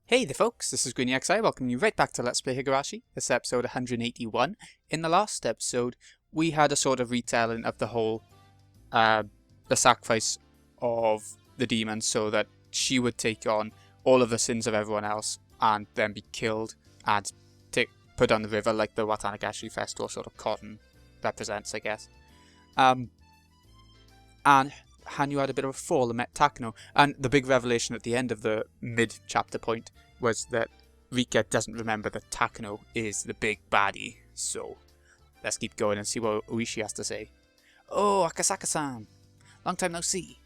Hey there folks, this is GreenyXI, welcoming you right back to Let's Play Higurashi. This is episode 181. In the last episode, we had a sort of retelling of the whole, the sacrifice of the demon so that she would take on all of the sins of everyone else and then be killed and put on the river like the Watanagashi festival sort of cotton represents, I guess. And Hanyu had a bit of a fall and met Takano, and the big revelation at the end of the mid-chapter point was that Rika doesn't remember that Takano is the big baddie. So let's keep going and see what Oishi has to say. Oh, Akasaka-san! Long time no see.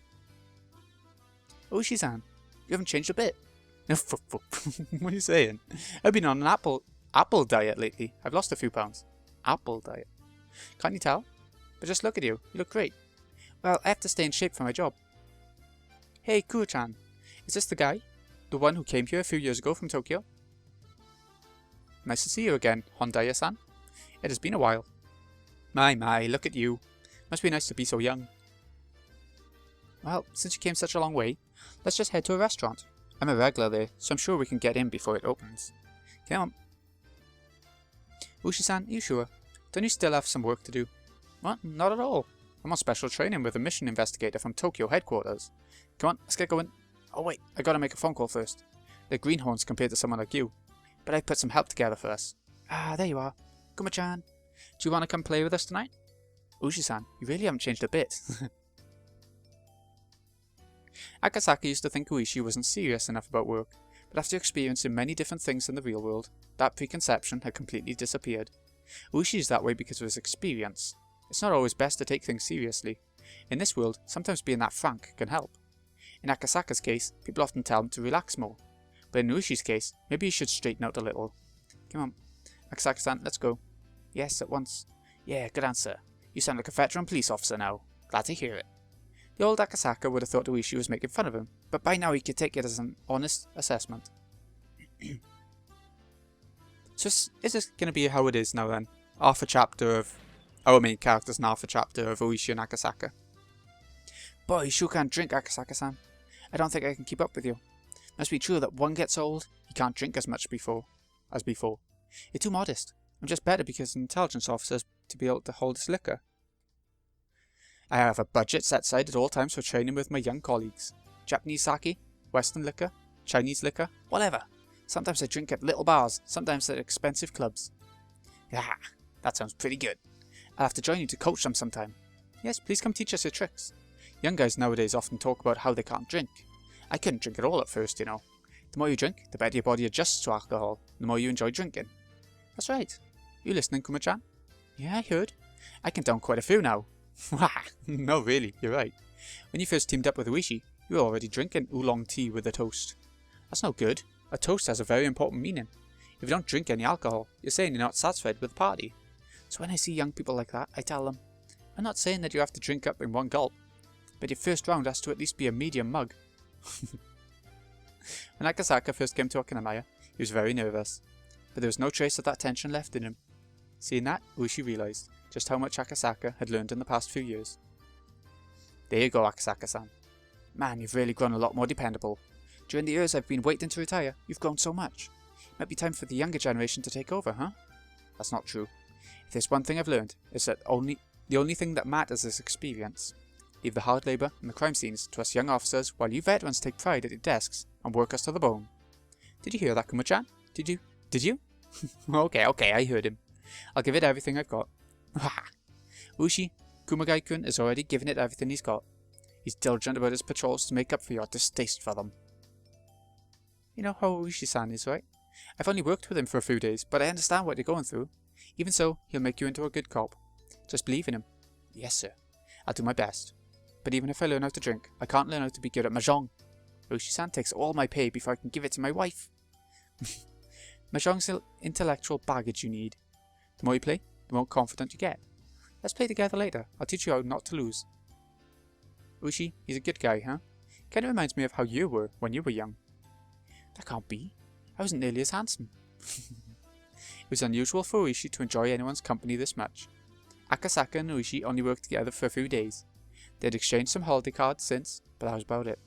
Oishi-san, you haven't changed a bit. What are you saying? I've been on an apple diet lately. I've lost a few pounds. Apple diet? Can't you tell? But just look at you. You look great. Well, I have to stay in shape for my job. Hey, Kuro-chan. Is this the guy? The one who came here a few years ago from Tokyo? Nice to see you again, Hondaya-san. It has been a while. My, look at you. Must be nice to be so young. Well, since you came such a long way, let's just head to a restaurant. I'm a regular there, so I'm sure we can get in before it opens. Come on. Ushi-san, are you sure? Don't you still have some work to do? What? Not at all. I'm on special training with a mission investigator from Tokyo headquarters. Come on, let's get going. Oh wait, I gotta make a phone call first. They're greenhorns compared to someone like you, but I put some help together for us. Ah, there you are. Kuma-chan, do you want to come play with us tonight? Ushi-san, you really haven't changed a bit. Akasaka used to think Oishi wasn't serious enough about work, but after experiencing many different things in the real world, that preconception had completely disappeared. Oishi is that way because of his experience. It's not always best to take things seriously. In this world, sometimes being that frank can help. In Akasaka's case, people often tell him to relax more. But in Uishi's case, maybe he should straighten out a little. Come on, Akasaka-san, let's go. Yes, at once. Yeah, good answer. You sound like a veteran police officer now. Glad to hear it. The old Akasaka would have thought Oishi was making fun of him, but by now he could take it as an honest assessment. So is this going to be how it is now then? Half a chapter of our main characters and half a chapter of Oishi and Akasaka. Boy, you sure can't drink, Akasaka-san. I don't think I can keep up with you. Must be true that one gets old, he can't drink as much as before. You're too modest. I'm just better because an intelligence officer is to be able to hold his liquor. I have a budget set aside at all times for training with my young colleagues. Japanese sake, Western liquor, Chinese liquor, whatever. Sometimes I drink at little bars, sometimes at expensive clubs. Ah, that sounds pretty good. I'll have to join you to coach them sometime. Yes, please come teach us your tricks. Young guys nowadays often talk about how they can't drink. I couldn't drink at all at first, you know. The more you drink, the better your body adjusts to alcohol, the more you enjoy drinking. That's right. You listening, Kuma-chan? Yeah, I heard. I can down quite a few now. No, really, you're right. When you first teamed up with Oishi, you were already drinking oolong tea with a toast. That's no good. A toast has a very important meaning. If you don't drink any alcohol, you're saying you're not satisfied with the party. So when I see young people like that, I tell them, I'm not saying that you have to drink up in one gulp, but your first round has to at least be a medium mug. When Akasaka first came to Okinamaya, he was very nervous, but there was no trace of that tension left in him. Seeing that, Oishi realised just how much Akasaka had learned in the past few years. There you go, Akasaka-san. Man, you've really grown a lot more dependable. During the years I've been waiting to retire, you've grown so much. Might be time for the younger generation to take over, huh? That's not true. If there's one thing I've learned, it's that the only thing that matters is experience. Leave the hard labour and the crime scenes to us young officers while you veterans take pride at your desks and work us to the bone. Did you hear that, Kuma-chan? Did you? Okay, I heard him. I'll give it everything I've got. Ushi, Kumagai-kun is already giving it everything he's got. He's diligent about his patrols to make up for your distaste for them. You know how Ushi-san is, right? I've only worked with him for a few days, but I understand what you're going through. Even so, he'll make you into a good cop. Just believe in him. Yes, sir. I'll do my best. But even if I learn how to drink, I can't learn how to be good at mahjong. Ushi-san takes all my pay before I can give it to my wife. Mahjong's the intellectual baggage you need. The more you play, the more confident you get. Let's play together later. I'll teach you how not to lose. Ushi, he's a good guy, huh? Kinda reminds me of how you were when you were young. That can't be. I wasn't nearly as handsome. It was unusual for Oishi to enjoy anyone's company this much. Akasaka and Oishi only worked together for a few days. They'd exchanged some holiday cards since, but that was about it.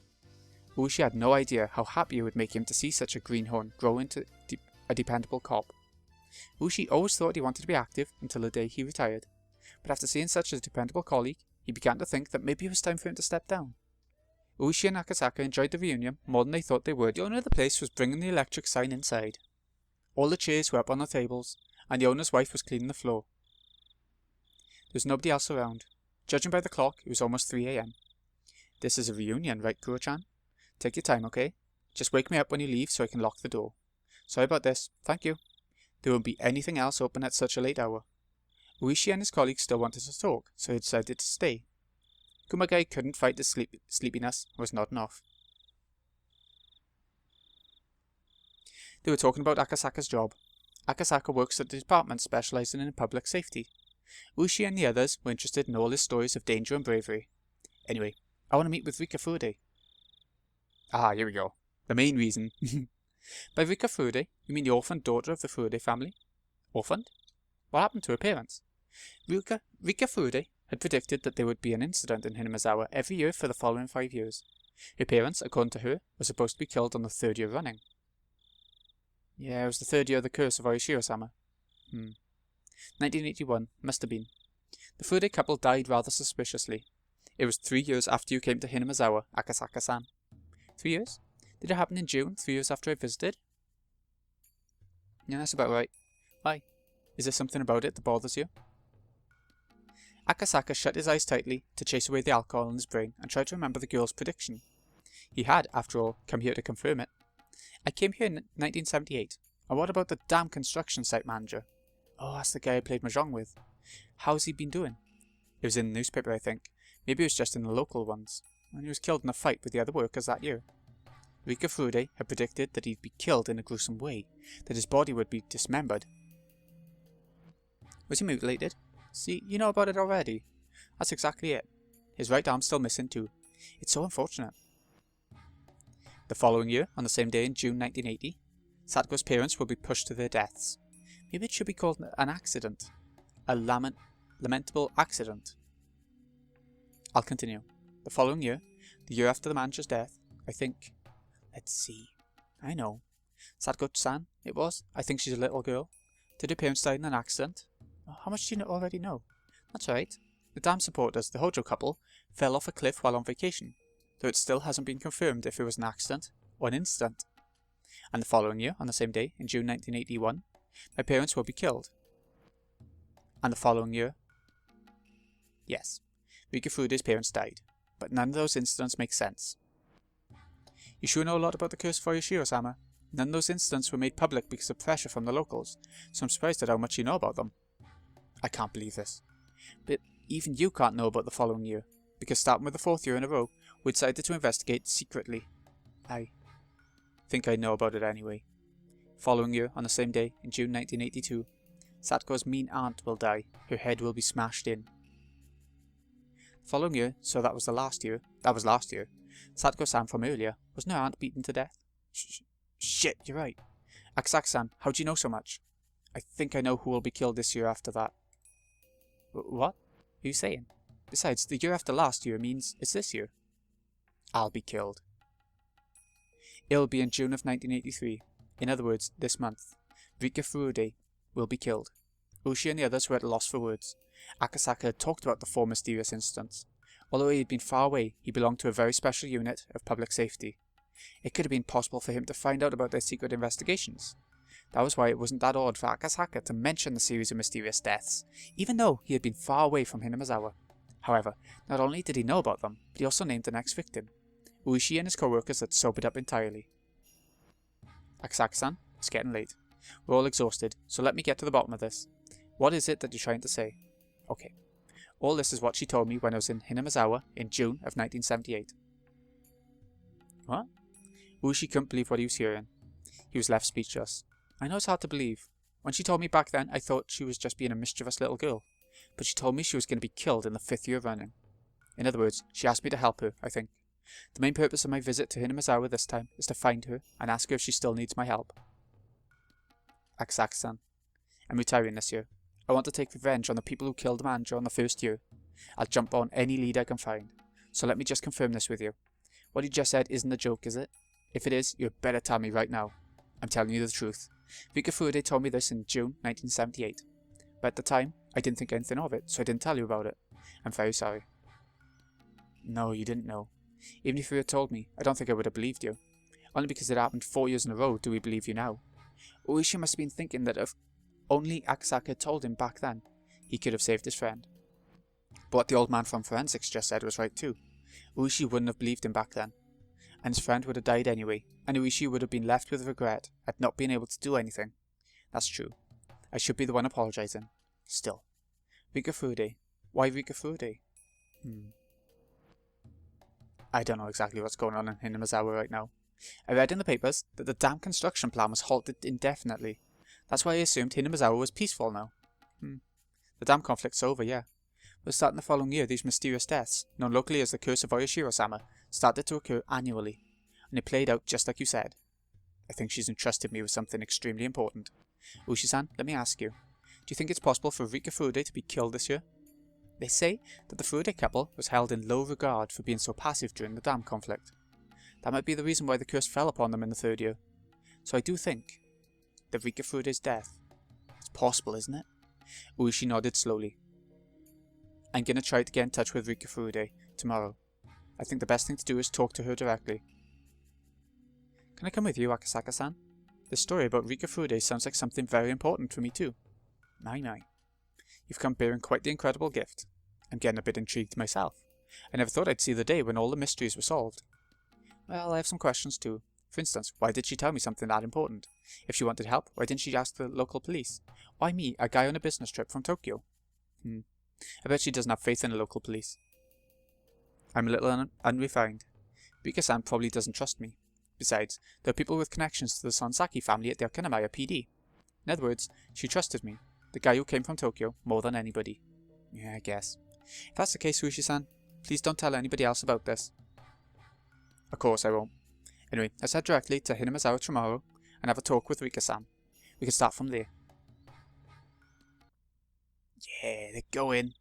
Ushi had no idea how happy it would make him to see such a greenhorn grow into a dependable cop. Ushi always thought he wanted to be active until the day he retired, but after seeing such a dependable colleague, he began to think that maybe it was time for him to step down. Ushi and Akasaka enjoyed the reunion more than they thought they would. The owner of the place was bringing the electric sign inside. All the chairs were up on the tables, and the owner's wife was cleaning the floor. There was nobody else around. Judging by the clock, it was almost 3 a.m. This is a reunion, right, Kuro-chan? Take your time, okay? Just wake me up when you leave so I can lock the door. Sorry about this. Thank you. There won't be anything else open at such a late hour. Uishi and his colleagues still wanted to talk, so he decided to stay. Kumagai couldn't fight his sleepiness and was nodding off. They were talking about Akasaka's job. Akasaka works at the department specializing in public safety. Uishi and the others were interested in all his stories of danger and bravery. Anyway, I want to meet with Rika Furude. Ah, here we go. The main reason. By Rika Furude, you mean the orphaned daughter of the Furude family? Orphaned? What happened to her parents? Rika Furude had predicted that there would be an incident in Hinamazawa every year for the following 5 years. Her parents, according to her, were supposed to be killed on the 3rd year running. Yeah, it was the 3rd year of the curse of Oishiro-sama. 1981, must have been. The Furude couple died rather suspiciously. It was 3 years after you came to Hinamazawa, Akasaka-san. 3 years? Did it happen in June, 3 years after I visited? Yeah, that's about right. Why? Is there something about it that bothers you? Akasaka shut his eyes tightly to chase away the alcohol in his brain and tried to remember the girl's prediction. He had, after all, come here to confirm it. I came here in 1978. And what about the damn construction site manager? Oh, that's the guy I played mahjong with. How's he been doing? It was in the newspaper, I think. Maybe it was just in the local ones. And he was killed in a fight with the other workers that year. Rika Furude had predicted that he'd be killed in a gruesome way, that his body would be dismembered. Was he mutilated? See, you know about it already. That's exactly it. His right arm's still missing too. It's so unfortunate. The following year, on the same day in June 1980, Sato's parents will be pushed to their deaths. Maybe it should be called an accident. A lamentable accident. I'll continue. The following year, the year after the manager's death, I think... Let's see. I know. Satoko-san, it was. I think she's a little girl. Did her parents die in an accident? Oh, how much do you already know? That's right. The dam supporters, the Hojo couple, fell off a cliff while on vacation, though it still hasn't been confirmed if it was an accident or an incident. And the following year, on the same day, in June 1981, my parents will be killed. And the following year... Yes, Rika Furude's parents died, but none of those incidents make sense. You sure know a lot about the curse for Yoshiro-sama. None of those incidents were made public because of pressure from the locals, so I'm surprised at how much you know about them. I can't believe this. But even you can't know about the following year, because starting with the 4th year in a row, we decided to investigate secretly. I think I know about it anyway. Following year, on the same day, in June 1982, Sato's mean aunt will die. Her head will be smashed in. Following year, so that was last year, Satoko-san from earlier, wasn't her aunt beaten to death? Shit, you're right. Akasaka-san, how do you know so much? I think I know who will be killed this year after that. What? Are you saying? Besides, the year after last year means it's this year. I'll be killed. It'll be in June of 1983. In other words, this month. Rika Furude will be killed. Ushi and the others were at a loss for words. Akasaka had talked about the 4 mysterious incidents. Although he had been far away, he belonged to a very special unit of public safety. It could have been possible for him to find out about their secret investigations. That was why it wasn't that odd for Akasaka to mention the series of mysterious deaths, even though he had been far away from Hinamazawa. However, not only did he know about them, but he also named the next victim. Uishi and his co-workers had sobered up entirely. Akasaka-san, it's getting late. We're all exhausted, so let me get to the bottom of this. What is it that you're trying to say? Okay. All this is what she told me when I was in Hinamazawa in June of 1978. What? Uishi couldn't believe what he was hearing. He was left speechless. I know it's hard to believe. When she told me back then, I thought she was just being a mischievous little girl. But she told me she was going to be killed in the 5th year running. In other words, she asked me to help her, I think. The main purpose of my visit to Hinamazawa this time is to find her and ask her if she still needs my help. Akasaka-san, I'm retiring this year. I want to take revenge on the people who killed the manager on the 1st year. I'll jump on any lead I can find. So let me just confirm this with you. What you just said isn't a joke, is it? If it is, you better tell me right now. I'm telling you the truth. Rika Furude told me this in June 1978. But at the time, I didn't think anything of it, so I didn't tell you about it. I'm very sorry. No, you didn't know. Even if you had told me, I don't think I would have believed you. Only because it happened 4 years in a row do we believe you now. Uishi must have been thinking that if only Akasaka had told him back then, he could have saved his friend. But what the old man from forensics just said was right too. Uishi wouldn't have believed him back then. And his friend would have died anyway, and Uishi would have been left with regret at not being able to do anything. That's true. I should be the one apologizing. Still. Rika Furude. Why Rika Furude? I don't know exactly what's going on in Hinamizawa right now. I read in the papers that the dam construction plan was halted indefinitely. That's why I assumed Hinamizawa was peaceful now. The dam conflict's over, yeah. But starting the following year, these mysterious deaths, known locally as the Curse of Oyashiro-sama, started to occur annually, and it played out just like you said. I think she's entrusted me with something extremely important. Ushi-san, let me ask you, do you think it's possible for Rika Furude to be killed this year? They say that the Furude couple was held in low regard for being so passive during the dam conflict. That might be the reason why the curse fell upon them in the 3rd year. So I do think that Rika Furude's death, it's possible, isn't it? Uishi nodded slowly. I'm gonna try to get in touch with Rika Furude tomorrow. I think the best thing to do is talk to her directly. Can I come with you, Akasaka-san? This story about Rika Furude sounds like something very important for me too. My. You've come bearing quite the incredible gift. I'm getting a bit intrigued myself. I never thought I'd see the day when all the mysteries were solved. Well, I have some questions too. For instance, why did she tell me something that important? If she wanted help, why didn't she ask the local police? Why me, a guy on a business trip from Tokyo? I bet she doesn't have faith in the local police. I'm a little unrefined. Rika-san probably doesn't trust me. Besides, there are people with connections to the Sonsaki family at the Okinamaya PD. In other words, she trusted me, the guy who came from Tokyo, more than anybody. Yeah, I guess. If that's the case, Ushi-san, please don't tell anybody else about this. Of course I won't. Anyway, let's head directly to Hinamizawa tomorrow and have a talk with Rika-san. We can start from there. Yeah, they're going.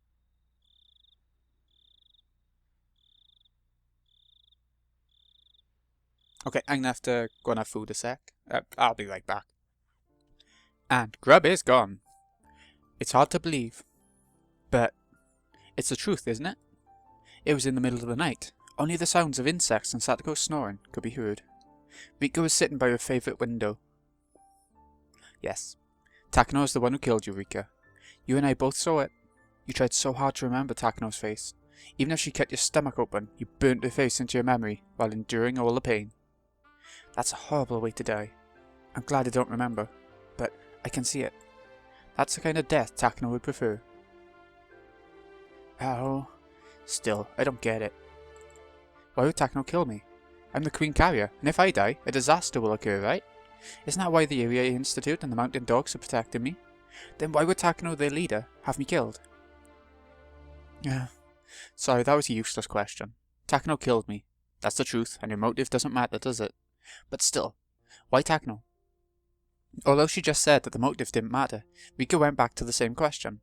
Okay, I'm gonna have to go and have food a sec. I'll be right back. And grub is gone. It's hard to believe, but it's the truth, isn't it? It was in the middle of the night. Only the sounds of insects and Satoko snoring could be heard. Rika was sitting by her favourite window. Yes, Takano is the one who killed you, Rika. You and I both saw it. You tried so hard to remember Takano's face. Even if she cut your stomach open, you burnt her face into your memory while enduring all the pain. That's a horrible way to die. I'm glad I don't remember, but I can see it. That's the kind of death Takano would prefer. Oh, still, I don't get it. Why would Takano kill me? I'm the Queen Carrier, and if I die, a disaster will occur, right? Isn't that why the Area Institute and the Mountain Dogs are protecting me? Then why would Takano, their leader, have me killed? Sorry, that was a useless question. Takano killed me. That's the truth, and your motive doesn't matter, does it? But still, why Takano? Although she just said that the motive didn't matter, Rika went back to the same question.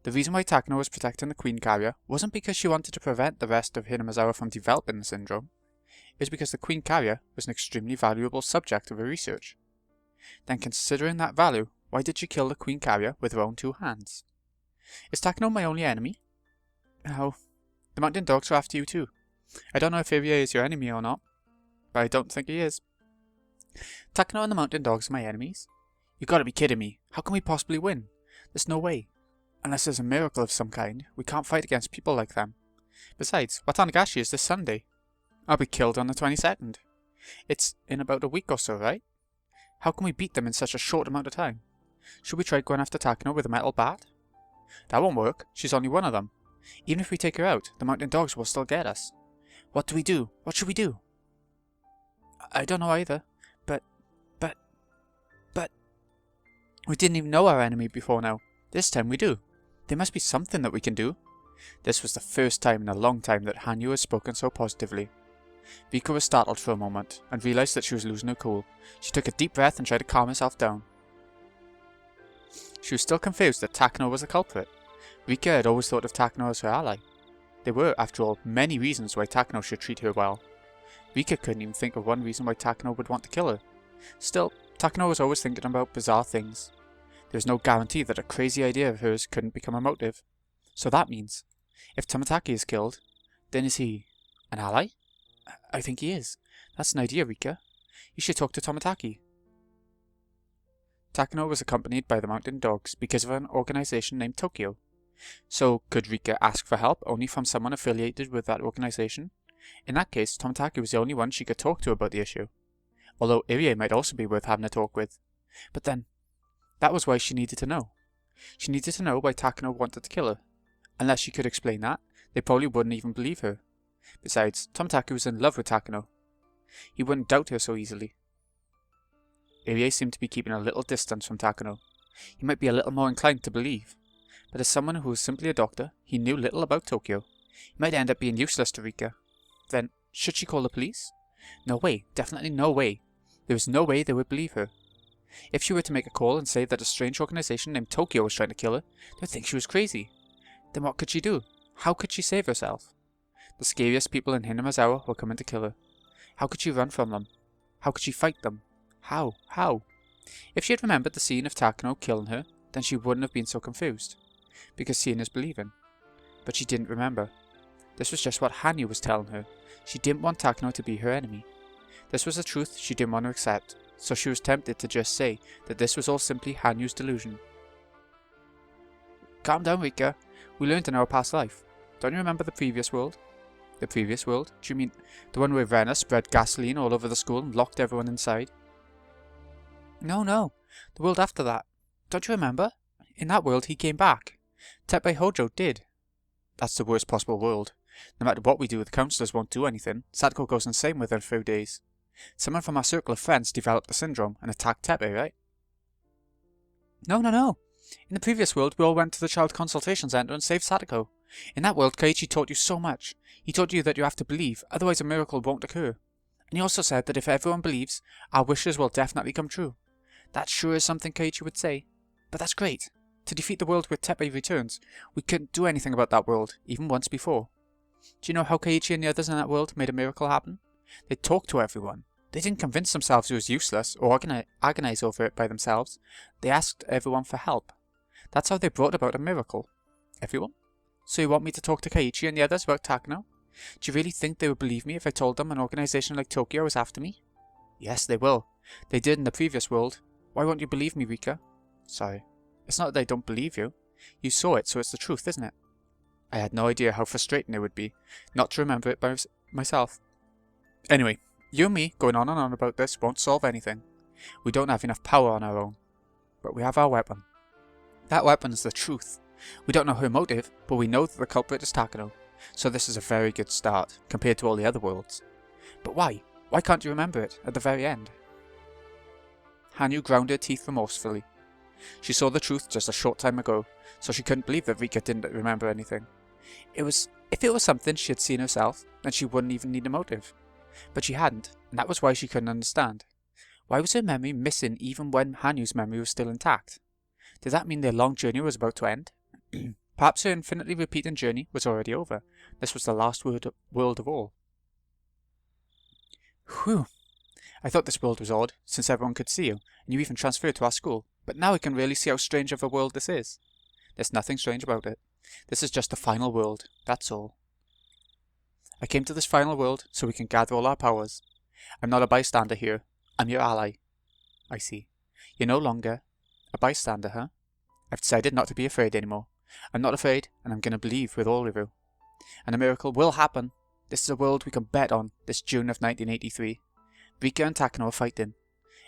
The reason why Takano was protecting the Queen Carrier wasn't because she wanted to prevent the rest of Hinamizawa from developing the syndrome. It was because the Queen Carrier was an extremely valuable subject of her research. Then considering that value, why did she kill the Queen Carrier with her own 2 hands? Is Takano my only enemy? Oh, the Mountain Dogs are after you too. I don't know if Iria is your enemy or not, but I don't think he is. Takano and the Mountain Dogs are my enemies? You gotta be kidding me. How can we possibly win? There's no way. Unless there's a miracle of some kind, we can't fight against people like them. Besides, Watanagashi is this Sunday. I'll be killed on the 22nd. It's in about a week or so, right? How can we beat them in such a short amount of time? Should we try going after Takano with a metal bat? That won't work. She's only one of them. Even if we take her out, the Mountain Dogs will still get us. What do we do? What should we do? I don't know either. But... We didn't even know our enemy before now. This time we do. There must be something that we can do. This was the first time in a long time that Hanyu had spoken so positively. Rika was startled for a moment, and realised that she was losing her cool. She took a deep breath and tried to calm herself down. She was still confused that Takano was the culprit. Rika had always thought of Takano as her ally. There were, after all, many reasons why Takano should treat her well. Rika couldn't even think of one reason why Takano would want to kill her. Still, Takano was always thinking about bizarre things. There was no guarantee that a crazy idea of hers couldn't become a motive. So that means, if Tomotaki is killed, then is he an ally? I think he is. That's an idea, Rika. You should talk to Tomotaki. Takano was accompanied by the mountain dogs because of an organization named Tokyo. So, could Rika ask for help only from someone affiliated with that organization? In that case, Tomotaki was the only one she could talk to about the issue. Although Irie might also be worth having a talk with. But then, that was why she needed to know. She needed to know why Takano wanted to kill her. Unless she could explain that, they probably wouldn't even believe her. Besides, Tomotaki was in love with Takano. He wouldn't doubt her so easily. Irie seemed to be keeping a little distance from Takano. He might be a little more inclined to believe. But as someone who was simply a doctor, he knew little about Tokyo. He might end up being useless to Rika. Then, should she call the police? No way, definitely no way. There was no way they would believe her. If she were to make a call and say that a strange organization named Tokyo was trying to kill her, they would think she was crazy. Then what could she do? How could she save herself? The scariest people in Hinamazawa were coming to kill her. How could she run from them? How could she fight them? How? If she had remembered the scene of Takano killing her, then she wouldn't have been so confused. Because seeing is believing. But she didn't remember. This was just what Hanyu was telling her. She didn't want Takano to be her enemy. This was a truth she didn't want to accept, so she was tempted to just say that this was all simply Hanyu's delusion. Calm down, Rika. We learned in our past life. Don't you remember the previous world? The previous world? Do you mean the one where Renna spread gasoline all over the school and locked everyone inside? No. The world after that. Don't you remember? In that world he came back. Teppei Hojo did. That's the worst possible world. No matter what we do, the counsellors won't do anything. Sadako goes insane within a few days. Someone from our circle of friends developed the syndrome and attacked Teppei, right? No. In the previous world, we all went to the Child Consultation Center and saved Sadako. In that world, Keiichi taught you so much. He taught you that you have to believe, otherwise a miracle won't occur. And he also said that if everyone believes, our wishes will definitely come true. That sure is something Keiichi would say. But that's great. To defeat the world where Teppei returns, we couldn't do anything about that world, even once before. Do you know how Keiichi and the others in that world made a miracle happen? They talked to everyone. They didn't convince themselves it was useless or agonize over it by themselves. They asked everyone for help. That's how they brought about a miracle. Everyone? So you want me to talk to Keiichi and the others about Takano? Do you really think they would believe me if I told them an organization like Tokyo was after me? Yes, they will. They did in the previous world. Why won't you believe me, Rika? Sorry. It's not that I don't believe you. You saw it, so it's the truth, isn't it? I had no idea how frustrating it would be, not to remember it by myself. Anyway, you and me going on and on about this won't solve anything. We don't have enough power on our own. But we have our weapon. That weapon is the truth. We don't know her motive, but we know that the culprit is Takano. So this is a very good start, compared to all the other worlds. But why? Why can't you remember it, at the very end? Hanyu ground her teeth remorsefully. She saw the truth just a short time ago, so she couldn't believe that Rika didn't remember anything. If it was something she had seen herself, then she wouldn't even need a motive. But she hadn't, and that was why she couldn't understand. Why was her memory missing even when Hanyu's memory was still intact? Did that mean their long journey was about to end? Perhaps her infinitely repeating journey was already over. This was the last world of all. Whew. I thought this world was odd, since everyone could see you, and you even transferred to our school. But now I can really see how strange of a world this is. There's nothing strange about it. This is just the final world, that's all. I came to this final world so we can gather all our powers. I'm not a bystander here. I'm your ally. I see. You're no longer a bystander, huh? I've decided not to be afraid anymore. I'm not afraid, and I'm going to believe with all of you. And a miracle will happen. This is a world we can bet on this June of 1983. Rika and Takano are fighting.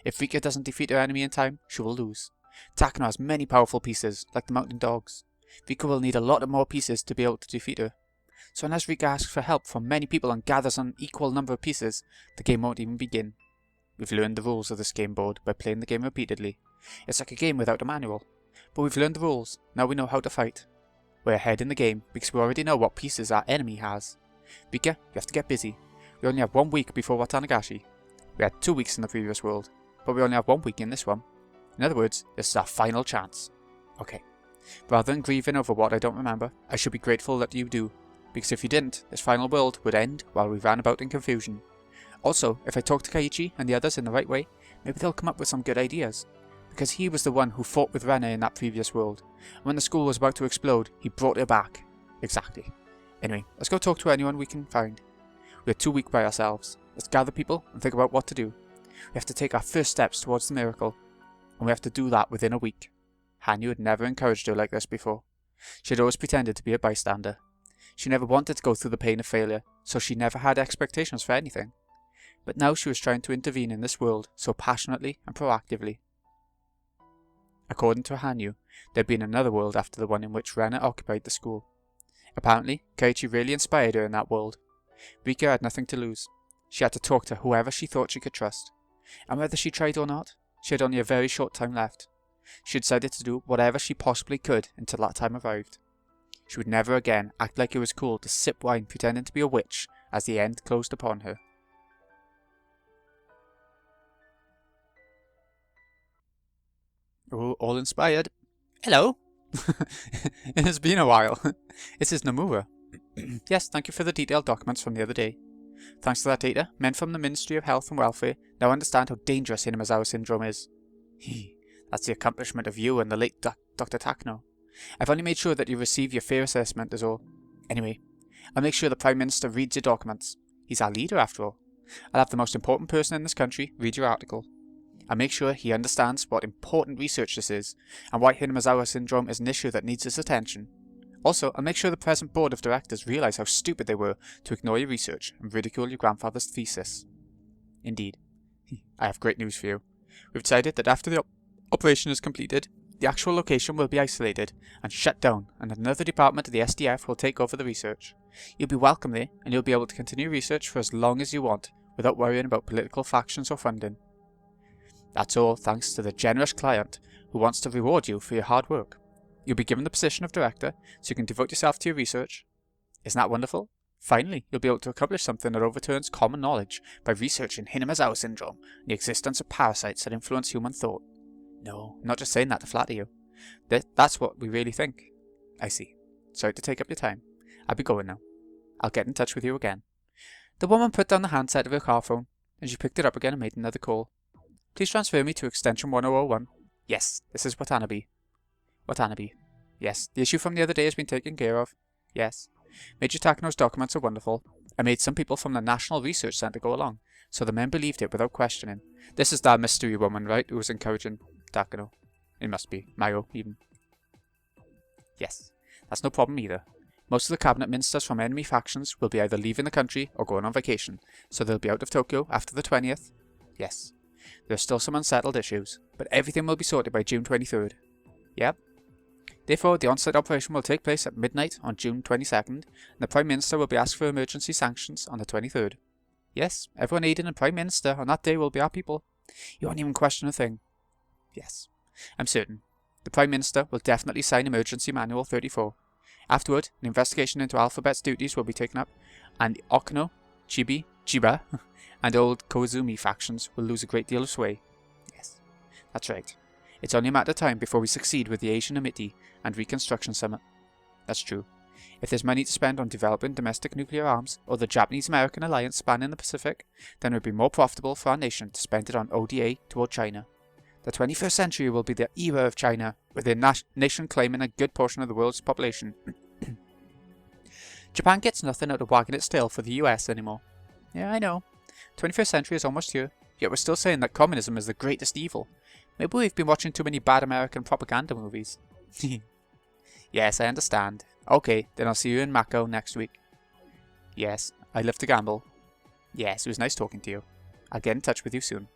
If Rika doesn't defeat her enemy in time, she will lose. Takano has many powerful pieces, like the mountain dogs. Rika will need a lot of more pieces to be able to defeat her. So unless Rika asks for help from many people and gathers an equal number of pieces, the game won't even begin. We've learned the rules of this game board by playing the game repeatedly. It's like a game without a manual. But we've learned the rules, now we know how to fight. We're ahead in the game because we already know what pieces our enemy has. Rika, you have to get busy. We only have 1 week before Watanagashi. We had 2 weeks in the previous world, but we only have 1 week in this one. In other words, this is our final chance. Okay. Rather than grieving over what I don't remember, I should be grateful that you do, because if you didn't, this final world would end while we ran about in confusion. Also, if I talk to Kaiichi and the others in the right way, maybe they'll come up with some good ideas. Because he was the one who fought with Rena in that previous world. And when the school was about to explode, he brought her back. Exactly. Anyway, let's go talk to anyone we can find. We're too weak by ourselves. Let's gather people and think about what to do. We have to take our first steps towards the miracle. And we have to do that within a week. Hanyu had never encouraged her like this before. She had always pretended to be a bystander. She never wanted to go through the pain of failure, so she never had expectations for anything. But now she was trying to intervene in this world so passionately and proactively. According to Hanyu, there had been another world after the one in which Rena occupied the school. Apparently, Kaiichi really inspired her in that world. Rika had nothing to lose. She had to talk to whoever she thought she could trust. And whether she tried or not, she had only a very short time left. She decided to do whatever she possibly could until that time arrived. She would never again act like it was cool to sip wine pretending to be a witch as the end closed upon her. Oh, all inspired. Hello! It has been a while. This is Nomura. Yes, thank you for the detailed documents from the other day. Thanks to that data, men from the Ministry of Health and Welfare now understand how dangerous Higurashi syndrome is. That's the accomplishment of you and the late Dr. Takno. I've only made sure that you receive your fair assessment is all. Anyway, I'll make sure the Prime Minister reads your documents. He's our leader after all. I'll have the most important person in this country read your article. I'll make sure he understands what important research this is, and why Higurashi syndrome is an issue that needs his attention. Also, I'll make sure the present board of directors realise how stupid they were to ignore your research and ridicule your grandfather's thesis. Indeed. I have great news for you. We've decided that after the operation is completed, the actual location will be isolated and shut down, and another department of the SDF will take over the research. You'll be welcome there, and you'll be able to continue research for as long as you want, without worrying about political factions or funding. That's all thanks to the generous client who wants to reward you for your hard work. You'll be given the position of director, so you can devote yourself to your research. Isn't that wonderful? Finally, you'll be able to accomplish something that overturns common knowledge by researching Higurashi syndrome and the existence of parasites that influence human thought. No, I'm not just saying that to flatter you. That's what we really think. I see. Sorry to take up your time. I'll be going now. I'll get in touch with you again. The woman put down the handset of her car phone, and she picked it up again and made another call. Please transfer me to extension 1001. Yes, this is Watanabe. Watanabe. Yes, the issue from the other day has been taken care of. Yes. Major Takano's documents are wonderful. I made some people from the National Research Centre go along, so the men believed it without questioning. This is that mystery woman, right, who was encouraging Takano? It must be. Mayo, even. Yes, that's no problem either. Most of the cabinet ministers from enemy factions will be either leaving the country or going on vacation, so they'll be out of Tokyo after the 20th. Yes. There are still some unsettled issues, but everything will be sorted by June 23rd. Yep. Therefore, the on-site operation will take place at midnight on June 22nd, and the Prime Minister will be asked for emergency sanctions on the 23rd. Yes, everyone aiding the Prime Minister on that day will be our people. You won't even question a thing. Yes, I'm certain. The Prime Minister will definitely sign Emergency Manual 34. Afterward, an investigation into Alphabet's duties will be taken up, and the Okino, Chibi, Chiba, and old Koizumi factions will lose a great deal of sway. Yes, that's right. It's only a matter of time before we succeed with the Asian Amity and Reconstruction Summit. That's true. If there's money to spend on developing domestic nuclear arms, or the Japanese-American alliance spanning the Pacific, then it would be more profitable for our nation to spend it on ODA toward China. The 21st century will be the era of China, with their nation claiming a good portion of the world's population. Japan gets nothing out of wagging its tail for the US anymore. Yeah, I know. 21st century is almost here, yet we're still saying that communism is the greatest evil. Maybe we've been watching too many bad American propaganda movies. Yes, I understand. Okay, then I'll see you in Macau next week. Yes, I love to gamble. Yes, it was nice talking to you. I'll get in touch with you soon.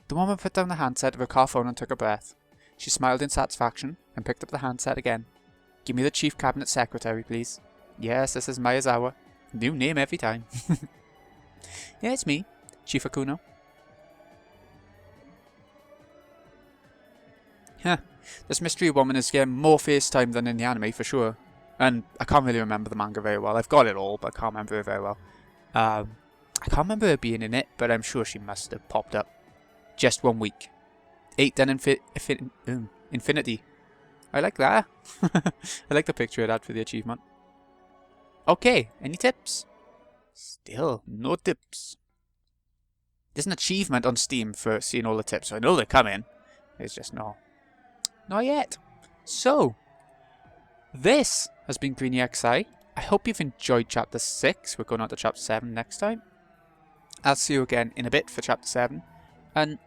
The woman put down the handset of her car phone and took a breath. She smiled in satisfaction and picked up the handset again. Give me the Chief Cabinet Secretary, please. Yes, this is Miyazawa. New name every time. Yeah, it's me, Chief Akuno. Huh, this mystery woman is getting more face time than in the anime for sure. And I can't really remember the manga very well. I've got it all, but I can't remember it very well. I can't remember her being in it, but I'm sure she must have popped up. Just 1 week. 8 then Infinity. I like that. I like the picture it had for the achievement. Okay, any tips? Still, no tips. There's an achievement on Steam for seeing all the tips, so I know they're coming. It's just not yet. So, this has been Greeny XI. I hope you've enjoyed Chapter 6. We're going on to Chapter 7 next time. I'll see you again in a bit for Chapter 7. And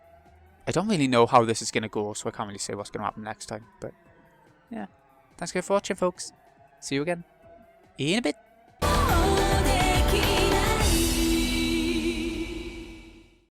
I don't really know how this is going to go, so I can't really say what's going to happen next time. But, yeah. Thanks again for watching, folks. See you again in a bit.